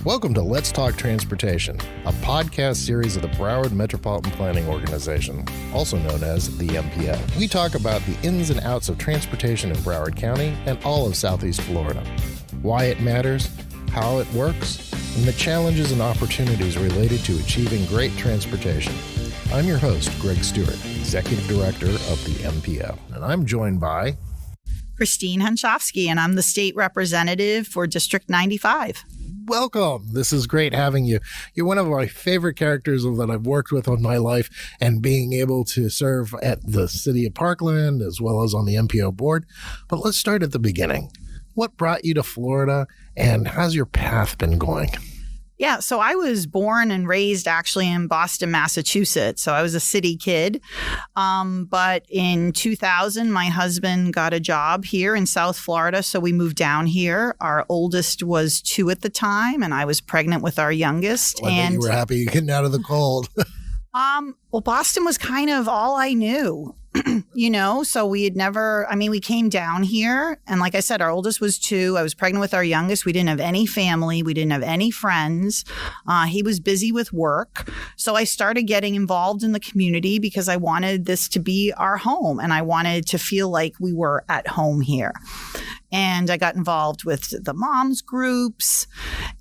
Welcome to Let's Talk Transportation, a podcast series of the Broward Metropolitan Planning Organization, also known as the MPO. We talk about the ins and outs of transportation in Broward County and all of Southeast Florida, why it matters, how it works, and the challenges and opportunities related to achieving great transportation. I'm your host, Greg Stewart, Executive Director of the MPO, and I'm joined by Christine Hunschofsky, and I'm the state representative for District 95. Welcome. This is great having you. You're one of my favorite characters that I've worked with on my life, and being able to serve at the city of Parkland as well as on the MPO board. But let's start at the beginning. What brought you to Florida, and how's your path been going? Yeah, so I was born and raised actually in Boston, Massachusetts. So I was a city kid. But in 2000, my husband got a job here in South Florida. So we moved down here. Our oldest was 2 at the time, and I was pregnant with our youngest. Well, and you were happy getting out of the cold. Well, Boston was kind of all I knew. So we came down here, and like I said, our oldest was 2. I was pregnant with our youngest. We didn't have any family. We didn't have any friends. He was busy with work. So I started getting involved in the community because I wanted this to be our home, and I wanted to feel like we were at home here. And I got involved with the moms groups.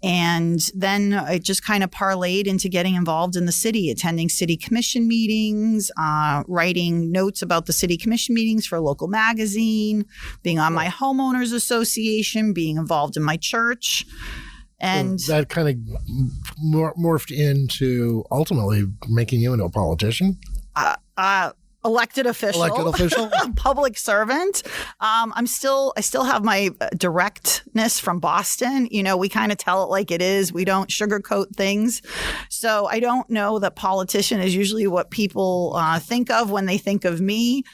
And then I just kind of parlayed into getting involved in the city, attending city commission meetings, writing notes about the city commission meetings for a local magazine, being on my homeowners association, being involved in my church. And so that kind of morphed into ultimately making you into a politician? Elected official, public servant. I still have my directness from Boston. We kind of tell it like it is. We don't sugarcoat things. So I don't know that politician is usually what people think of when they think of me.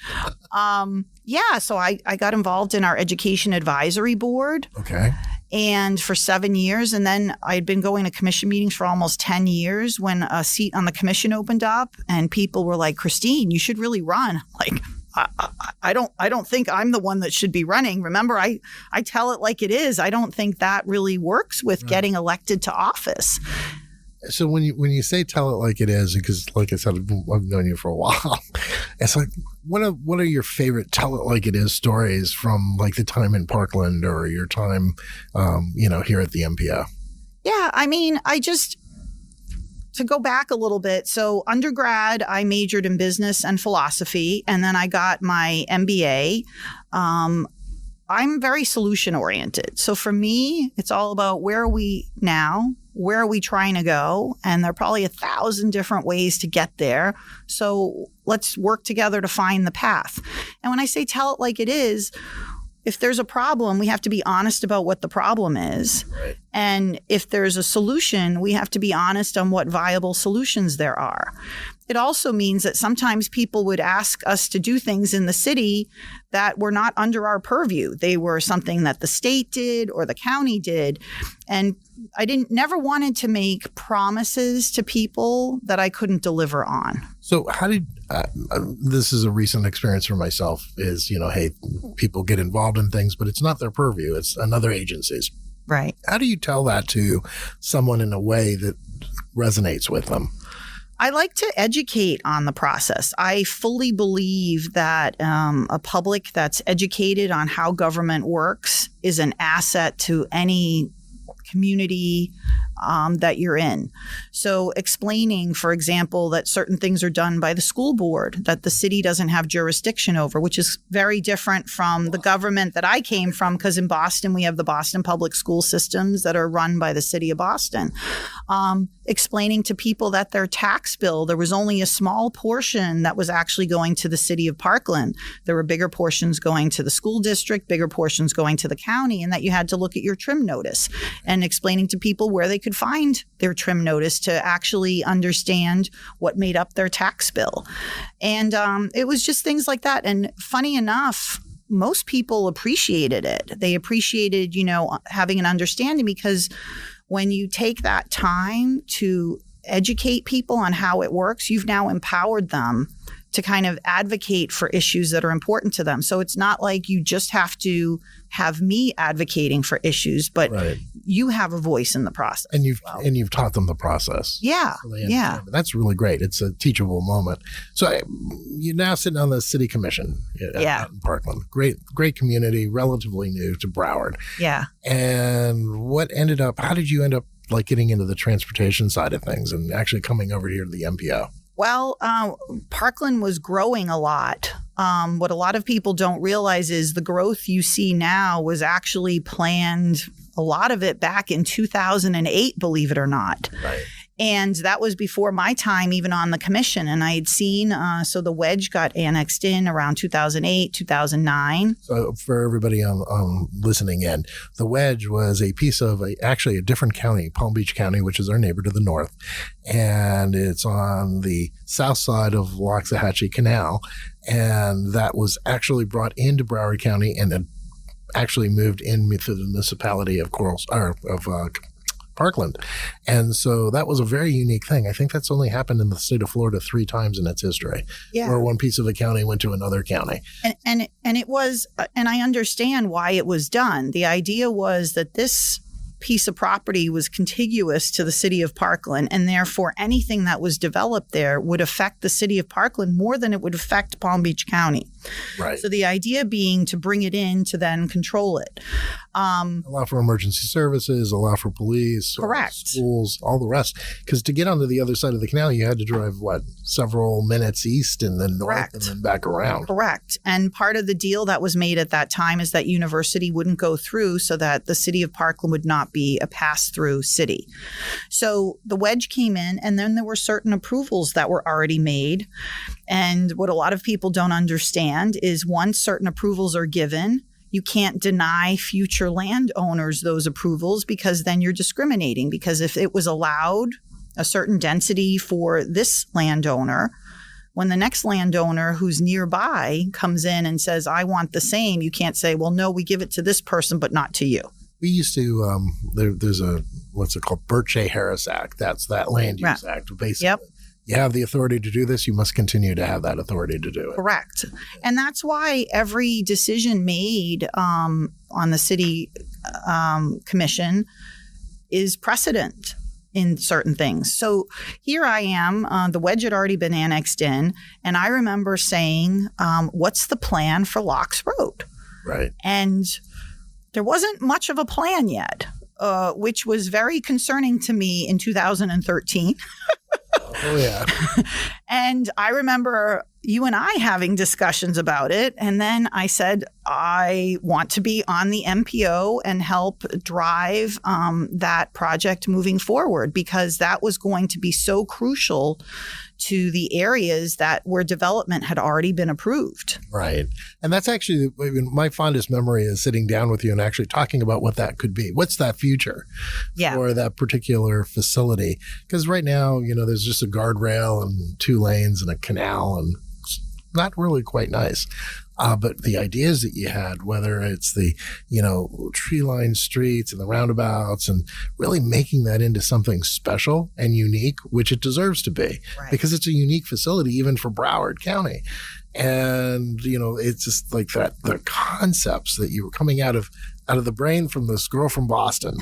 So I got involved in our education advisory board. Okay. And for 7 years, and then I'd been going to commission meetings for almost 10 years when a seat on the commission opened up, and people were like, "Christine, you should really run." Like, I don't think I'm the one that should be running. Remember, I tell it like it is. I don't think that really works with getting elected to office. So when you say tell it like it is, because like I said, I've known you for a while. It's like, what are your favorite tell it like it is stories from like the time in Parkland or your time, here at the MPO? Yeah, to go back a little bit. So undergrad, I majored in business and philosophy, and then I got my MBA. I'm very solution oriented. So for me, it's all about where are we now? Where are we trying to go? And there are probably 1,000 different ways to get there. So let's work together to find the path. And when I say tell it like it is, if there's a problem, we have to be honest about what the problem is. Right. And if there's a solution, we have to be honest on what viable solutions there are. It also means that sometimes people would ask us to do things in the city that were not under our purview. They were something that the state did or the county did. And I never wanted to make promises to people that I couldn't deliver on. So how did, this is a recent experience for myself, is, hey, people get involved in things, but it's not their purview. It's another agency's. Right. How do you tell that to someone in a way that resonates with them? I like to educate on the process. I fully believe that a public that's educated on how government works is an asset to any community that you're in. So explaining, for example, that certain things are done by the school board that the city doesn't have jurisdiction over, which is very different from the government that I came from, because in Boston, we have the Boston public school systems that are run by the city of Boston. Explaining to people that their tax bill, there was only a small portion that was actually going to the city of Parkland. There were bigger portions going to the school district, bigger portions going to the county, and that you had to look at your trim notice, and explaining to people where they could find their trim notice to actually understand what made up their tax bill. And it was just things like that. And funny enough, most people appreciated it. They appreciated, having an understanding, because when you take that time to educate people on how it works, you've now empowered them to kind of advocate for issues that are important to them. So it's not like you just have to have me advocating for issues, but you have a voice in the process. And you've taught them the process. Yeah. So that's really great. It's a teachable moment. So you're now sitting on the city commission out in Parkland. Great community, relatively new to Broward. Yeah. And how did you end up like getting into the transportation side of things and actually coming over here to the MPO? Well, Parkland was growing a lot. What a lot of people don't realize is the growth you see now was actually planned, a lot of it back in 2008, believe it or not. Right. And that was before my time even on the commission. And I had seen, so the wedge got annexed in around 2008, 2009. So for everybody listening in, the wedge was a piece of actually a different county, Palm Beach County, which is our neighbor to the north. And it's on the south side of Waxahachie Canal. And that was actually brought into Broward County and actually moved in to the municipality of Parkland. And so that was a very unique thing. I think that's only happened in the state of Florida 3 times in its history, where one piece of the county went to another county. And it was, and I understand why it was done. The idea was that this piece of property was contiguous to the city of Parkland, and therefore anything that was developed there would affect the city of Parkland more than it would affect Palm Beach County. Right. So the idea being to bring it in to then control it. Allow for emergency services, allow for police, correct, schools, all the rest. Because to get onto the other side of the canal, you had to drive, several minutes east and then north correct, and then back around. Correct. And part of the deal that was made at that time is that university wouldn't go through so that the city of Parkland would not be a pass-through city. So the wedge came in, and then there were certain approvals that were already made. And what a lot of people don't understand is once certain approvals are given, you can't deny future landowners those approvals because then you're discriminating. Because if it was allowed a certain density for this landowner, when the next landowner who's nearby comes in and says, I want the same, you can't say, well, no, we give it to this person, but not to you. We used to, there's a, what's it called? Birch-A-Harris Act. That's that land use act, basically. Yep. You have the authority to do this, you must continue to have that authority to do it. Correct. And that's why every decision made on the city commission is precedent in certain things. So here I am, the wedge had already been annexed in, and I remember saying, what's the plan for Locks Road? Right. And there wasn't much of a plan yet, which was very concerning to me in 2013. Oh, yeah. And I remember you and I having discussions about it. And then I said, I want to be on the MPO and help drive that project moving forward, because that was going to be so crucial to the areas where development had already been approved. Right. And that's actually my fondest memory is sitting down with you and actually talking about what that could be. What's that future for that particular facility? Because right now, there's just a guardrail and 2 lanes and a canal, and it's not really quite nice. But the ideas that you had, whether it's the, tree-lined streets and the roundabouts, and really making that into something special and unique, which it deserves to be, because it's a unique facility even for Broward County. And, it's just like that, the concepts that you were coming out of the brain from this girl from Boston.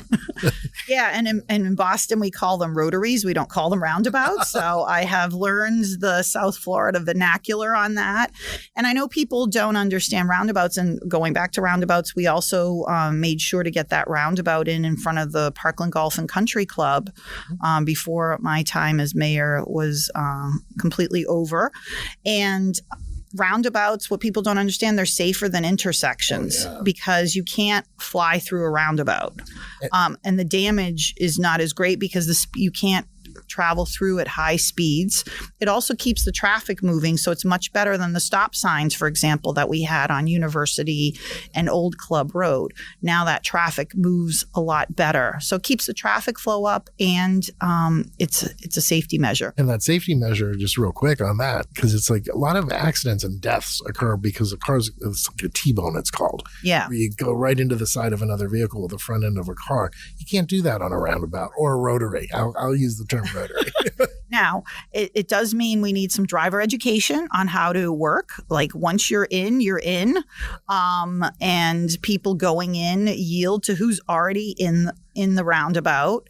Yeah. And in Boston, we call them rotaries. We don't call them roundabouts. So I have learned the South Florida vernacular on that. And I know people don't understand roundabouts. And going back to roundabouts, we also made sure to get that roundabout in front of the Parkland Golf and Country Club before my time as mayor was completely over. And roundabouts, what people don't understand, they're safer than intersections because you can't fly through a roundabout. And the damage is not as great because you can't travel through at high speeds. It also keeps the traffic moving, so it's much better than the stop signs, for example, that we had on University and Old Club Road. Now that traffic moves a lot better. So it keeps the traffic flow up, and it's a safety measure. And that safety measure, just real quick on that, because it's like a lot of accidents and deaths occur because the cars, it's like a T-bone, it's called. Yeah. Where you go right into the side of another vehicle with the front end of a car. You can't do that on a roundabout or a rotary. I'll use the term rotary. Now, it does mean we need some driver education on how to work. Like once you're in, you're in. And people going in yield to who's already in in the roundabout.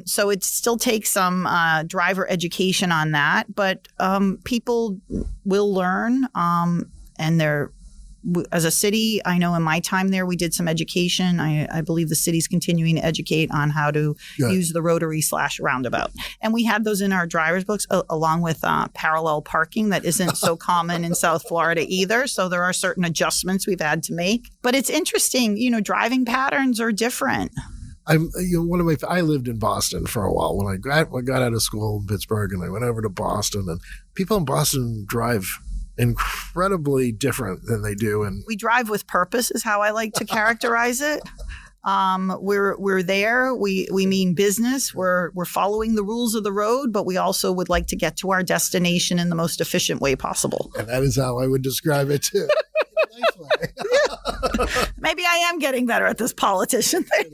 So it still takes some driver education on that, but people will learn, and as a city, I know in my time there, we did some education. I believe the city's continuing to educate on how to use the rotary/roundabout. And we had those in our driver's books along with parallel parking that isn't so common in South Florida either. So there are certain adjustments we've had to make. But it's interesting, driving patterns are different. I lived in Boston for a while when I got out of school in Pittsburgh, and I went over to Boston, and people in Boston drive incredibly different than they do. And we drive with purpose is how I like to characterize it. We're there. We mean business. We're following the rules of the road, but we also would like to get to our destination in the most efficient way possible. And that is how I would describe it too. Maybe I am getting better at this politician thing.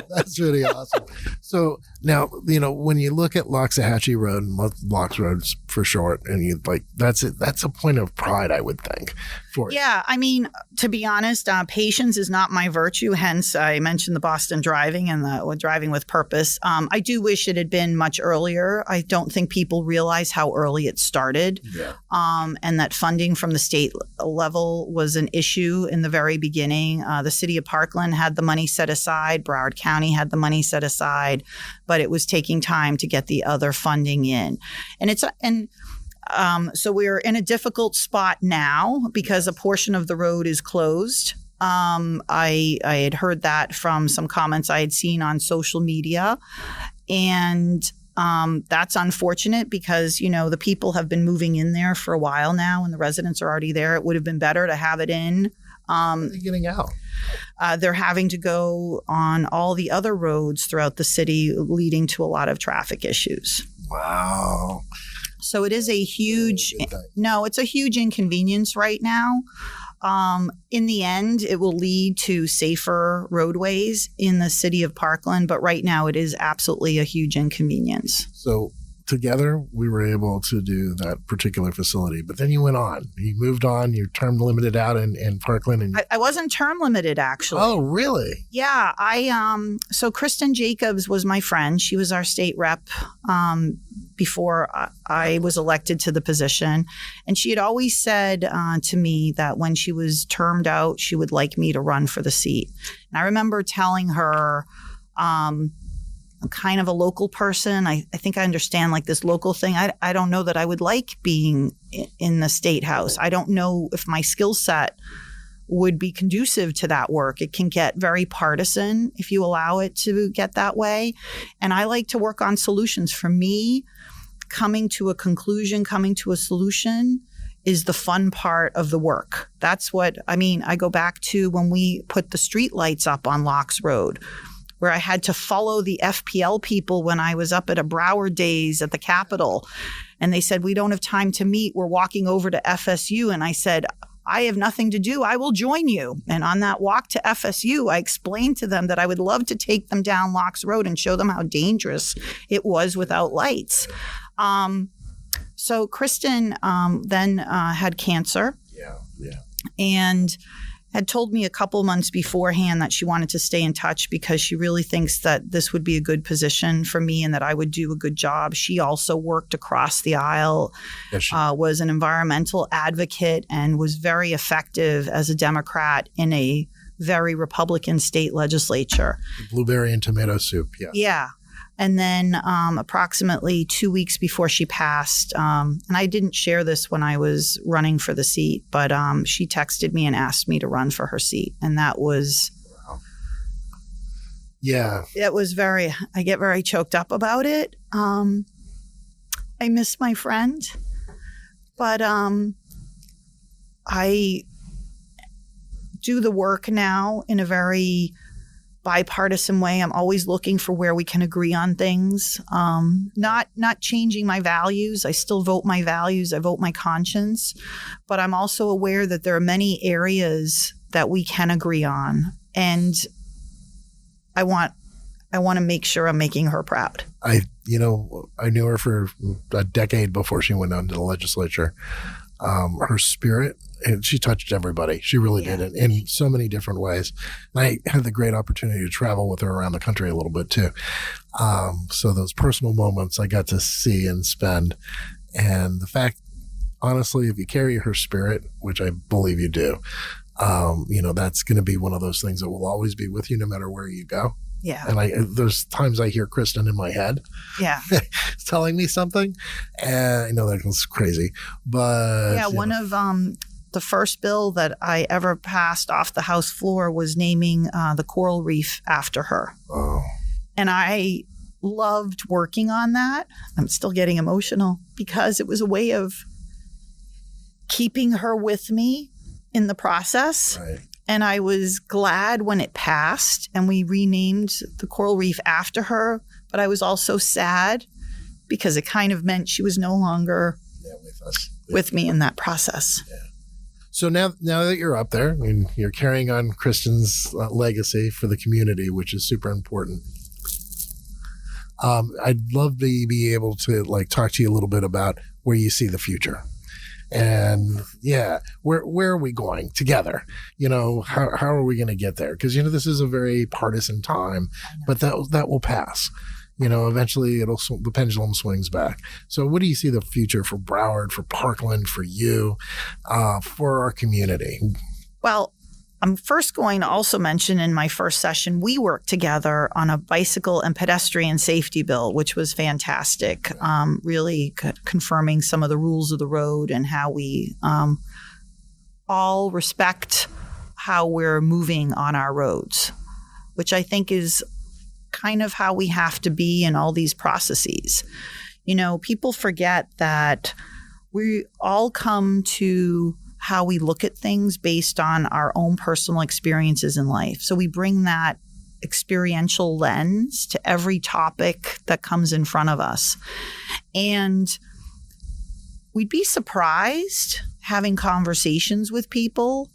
That's really awesome. So now, when you look at Loxahatchee Road and Lox Roads for short, and that's a point of pride, I would think. Yeah. I mean, to be honest, patience is not my virtue. Hence, I mentioned the Boston driving and the driving with purpose. I do wish it had been much earlier. I don't think people realize how early it started. Yeah. And that funding from the state level was an issue in the very beginning. The city of Parkland had the money set aside. Broward County had the money set aside, but it was taking time to get the other funding in. So we're in a difficult spot now because a portion of the road is closed. I had heard that from some comments I had seen on social media, and that's unfortunate because, the people have been moving in there for a while now and the residents are already there. It would have been better to have it in. They're getting out. They're having to go on all the other roads throughout the city, leading to a lot of traffic issues. Wow. So it is it's a huge inconvenience right now. In the end, it will lead to safer roadways in the city of Parkland, but right now it is absolutely a huge inconvenience. So together, we were able to do that particular facility. But then you went on. You moved on. You term limited out in Parkland. And I wasn't term limited, actually. Oh, really? Yeah. So Kristin Jacobs was my friend. She was our state rep before I was elected to the position. And she had always said to me that when she was termed out, she would like me to run for the seat. And I remember telling her, I'm kind of a local person. I think I understand this local thing. I don't know that I would like being in the state house. I don't know if my skill set would be conducive to that work. It can get very partisan if you allow it to get that way. And I like to work on solutions. For me, coming to a conclusion, coming to a solution is the fun part of the work. That's what, I go back to when we put the street lights up on Lox Road, where I had to follow the FPL people when I was up at a Broward Days at the Capitol. And they said, we don't have time to meet. We're walking over to FSU. And I said, I have nothing to do. I will join you. And on that walk to FSU, I explained to them that I would love to take them down Lox Road and show them how dangerous it was without lights. So Kristin then had cancer. Yeah. And had told me a couple months beforehand that she wanted to stay in touch because she really thinks that this would be a good position for me and that I would do a good job. She also worked across the aisle, was an environmental advocate, and was very effective as a Democrat in a very Republican state legislature. Blueberry and tomato soup, yeah. Yeah. And then approximately 2 weeks before she passed, and I didn't share this when I was running for the seat, but she texted me and asked me to run for her seat. And that was, yeah, it was I get very choked up about it. I miss my friend, but I do the work now in a very bipartisan way. I'm always looking for where we can agree on things. Not changing my values. I still vote my values. I vote my conscience. But I'm also aware that there are many areas that we can agree on. And I want to make sure I'm making her proud. I knew her for a decade before she went on to the legislature. her spirit, and she touched everybody. She really did it in so many different ways. And I had the great opportunity to travel with her around the country a little bit too. So those personal moments I got to see and spend. And the fact, honestly, if you carry her spirit, which I believe you do, that's going to be one of those things that will always be with you no matter where you go. Yeah. And there's times I hear Kristin in my head. Yeah. telling me something. And I know that was crazy. But yeah, one of the first bill that I ever passed off the House floor was naming the coral reef after her. Oh. And I loved working on that. I'm still getting emotional because it was a way of keeping her with me in the process. Right. And I was glad when it passed and we renamed the coral reef after her. But I was also sad because it kind of meant she was no longer with us. With me in that process. Yeah. So now that you're up there, I mean, you're carrying on Kristin's legacy for the community, which is super important. I'd love to be able to talk to you a little bit about where you see the future. And where are we going together? How are we going to get there? Because, this is a very partisan time, but that will pass. Eventually the pendulum swings back. So what do you see the future for Broward, for Parkland, for you, for our community? Well, I'm first going to also mention in my first session, we worked together on a bicycle and pedestrian safety bill, which was fantastic, really confirming some of the rules of the road and how we all respect how we're moving on our roads, which I think is kind of how we have to be in all these processes. People forget that we all come to how we look at things based on our own personal experiences in life. So we bring that experiential lens to every topic that comes in front of us. And we'd be surprised having conversations with people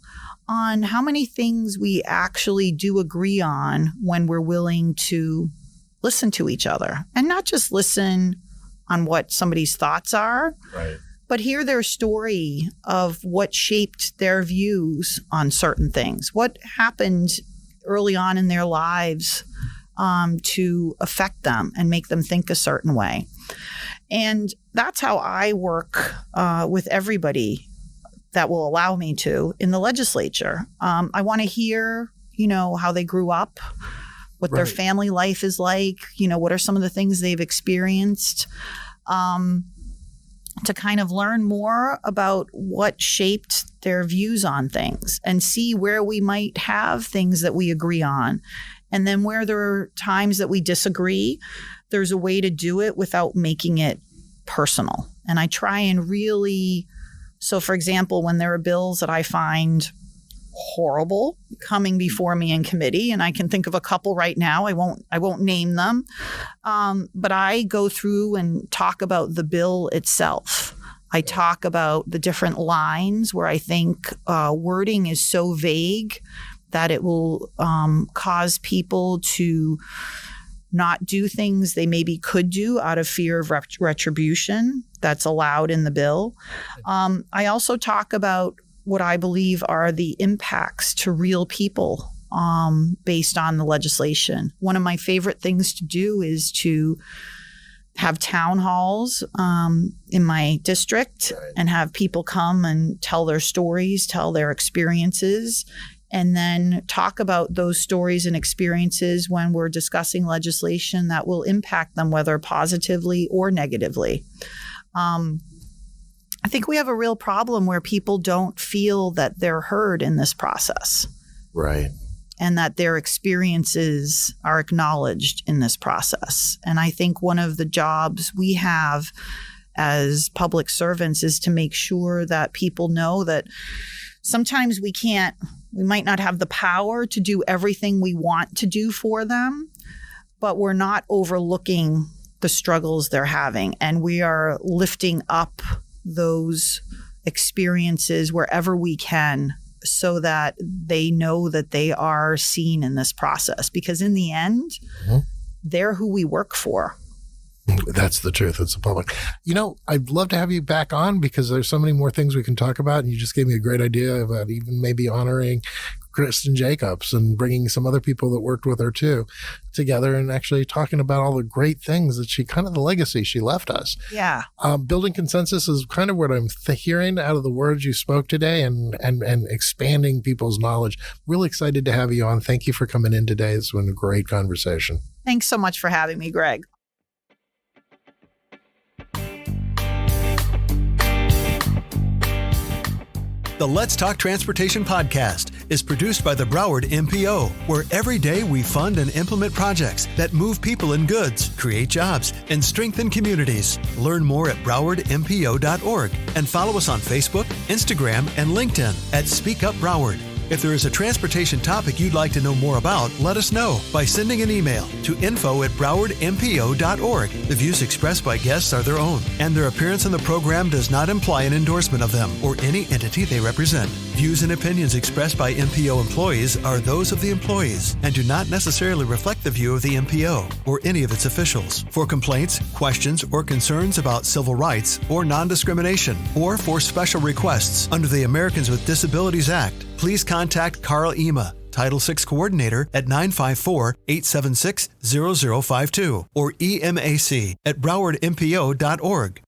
on how many things we actually do agree on when we're willing to listen to each other and not just listen on what somebody's thoughts are, right, but hear their story of what shaped their views on certain things, what happened early on in their lives to affect them and make them think a certain way. And that's how I work with everybody that will allow me to in the legislature. I want to hear, how they grew up, what their family life is like, what are some of the things they've experienced, to kind of learn more about what shaped their views on things and see where we might have things that we agree on. And then where there are times that we disagree, there's a way to do it without making it personal. And I try and really, so for example, when there are bills that I find horrible coming before me in committee, and I can think of a couple right now, I won't name them, but I go through and talk about the bill itself. I talk about the different lines where I think wording is so vague that it will cause people to not do things they maybe could do out of fear of retribution that's allowed in the bill. I also talk about what I believe are the impacts to real people based on the legislation. One of my favorite things to do is to have town halls in my district and have people come and tell their stories, tell their experiences, and then talk about those stories and experiences when we're discussing legislation that will impact them, whether positively or negatively. I think we have a real problem where people don't feel that they're heard in this process. Right. And that their experiences are acknowledged in this process. And I think one of the jobs we have as public servants is to make sure that people know that sometimes we might not have the power to do everything we want to do for them, but we're not overlooking the struggles they're having. And we are lifting up those experiences wherever we can so that they know that they are seen in this process. Because in the end, they're who we work for. That's the truth. It's the public. I'd love to have you back on because there's so many more things we can talk about. And you just gave me a great idea about even maybe honoring Kristin Jacobs and bringing some other people that worked with her too together and actually talking about all the great things that the legacy she left us. Yeah. Building consensus is kind of what I'm hearing out of the words you spoke today and expanding people's knowledge. Really excited to have you on. Thank you for coming in today. It's been a great conversation. Thanks so much for having me, Greg. The Let's Talk Transportation podcast is produced by the Broward MPO, where every day we fund and implement projects that move people and goods, create jobs, and strengthen communities. Learn more at browardmpo.org and follow us on Facebook, Instagram, and LinkedIn at Speak Up Broward. If there is a transportation topic you'd like to know more about, let us know by sending an email to info@browardmpo.org. The views expressed by guests are their own, and their appearance on the program does not imply an endorsement of them or any entity they represent. Views and opinions expressed by MPO employees are those of the employees and do not necessarily reflect the view of the MPO or any of its officials. For complaints, questions, or concerns about civil rights or non-discrimination, or for special requests under the Americans with Disabilities Act, please contact Carl Ema, Title VI Coordinator at 954-876-0052 or EMAC at browardmpo.org.